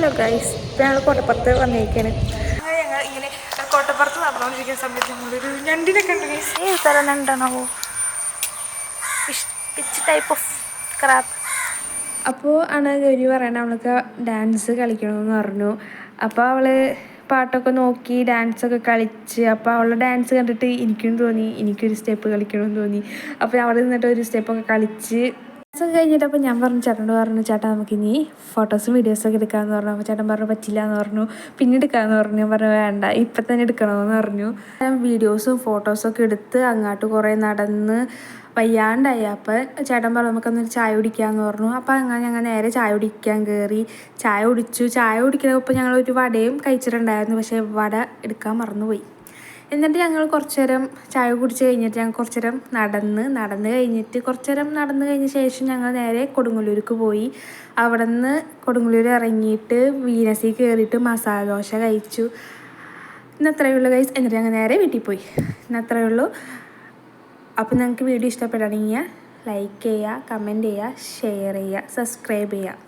Hello guys, ഇപ്പം ഞങ്ങൾ കോട്ടപ്പുറത്ത് വന്നിരിക്കുകയാണ്. ഞങ്ങൾ ഇങ്ങനെ കോട്ടപ്പുറത്ത് നടന്നുകൊണ്ടിരിക്കുന്ന സമയത്ത് നമ്മളൊരു ഞണ്ടിനെ കണ്ടു ഗൈസ്. ഏത് തരം ഞണ്ടാണാവോ? Pitch type of crab. അപ്പോൾ ആണ് ഗൗരി പറയണത് അവൾക്ക് ഡാൻസ് കളിക്കണമെന്ന് പറഞ്ഞു. അപ്പോൾ അവൾ പാട്ടൊക്കെ നോക്കി ഡാൻസൊക്കെ കളിച്ച്, അപ്പോൾ അവളുടെ ഡാൻസ് കണ്ടിട്ട് എനിക്കും തോന്നി എനിക്കൊരു സ്റ്റെപ്പ് കളിക്കണമെന്ന് തോന്നി. അപ്പോൾ അവൾ നിന്നിട്ട് ഒരു സ്റ്റെപ്പൊക്കെ കളിച്ച് ഡാൻസൊക്കെ കഴിഞ്ഞിട്ട് അപ്പോൾ ഞാൻ പറഞ്ഞു ചേട്ടനോട് പറഞ്ഞു, ചേട്ടാ നമുക്കിനി ഫോട്ടോസും വീഡിയോസൊക്കെ എടുക്കാമെന്ന് പറഞ്ഞു. അപ്പോൾ ചേട്ടൻ പറഞ്ഞു പറ്റില്ല എന്ന് പറഞ്ഞു. പിന്നെ എടുക്കാമെന്ന് പറഞ്ഞു. ഞാൻ പറഞ്ഞു വേണ്ട, ഇപ്പം തന്നെ എടുക്കണമെന്ന് പറഞ്ഞു. ഞാൻ വീഡിയോസും ഫോട്ടോസൊക്കെ എടുത്ത് അങ്ങോട്ട് കുറേ നടന്ന് വയ്യാണ്ടായി. അപ്പോൾ ചേട്ടൻ പറഞ്ഞു നമുക്കൊന്നൊരു ചായ കുടിക്കാമെന്ന് പറഞ്ഞു. അപ്പോൾ അങ്ങനെ ഞങ്ങൾ നേരെ ചായ കുടിക്കാൻ കയറി. ചായ കുടിച്ചു. ചായ കുടിക്കുന്നപ്പോൾ ഞങ്ങളൊരു വടയും കഴിച്ചിട്ടുണ്ടായിരുന്നു. പക്ഷേ വട എടുക്കാൻ മറന്നുപോയി. എന്നിട്ട് ഞങ്ങൾ കുറച്ച് നേരം ചായ കുടിച്ച് കഴിഞ്ഞിട്ട് ഞങ്ങൾ കുറച്ച് നേരം നടന്ന് കഴിഞ്ഞ ശേഷം ഞങ്ങൾ നേരെ കൊടുങ്ങല്ലൂർക്ക് പോയി. അവിടെ നിന്ന് കൊടുങ്ങല്ലൂർ ഇറങ്ങിയിട്ട് വീനസിൽ കയറിയിട്ട് മസാല ദോശ കഴിച്ചു. ഇന്നത്രയേ ഉള്ളൂ ഗൈസ്. എന്നിട്ട് ഞങ്ങൾ നേരെ വീട്ടിൽ പോയി. ഇന്നത്രയേ ഉള്ളൂ. അപ്പോൾ നിങ്ങൾക്ക് വീഡിയോ ഇഷ്ടപ്പെടുകയാണെങ്കിൽ ലൈക്ക് ചെയ്യുക, കമൻറ്റ് ചെയ്യുക, ഷെയർ ചെയ്യുക, സബ്സ്ക്രൈബ് ചെയ്യുക.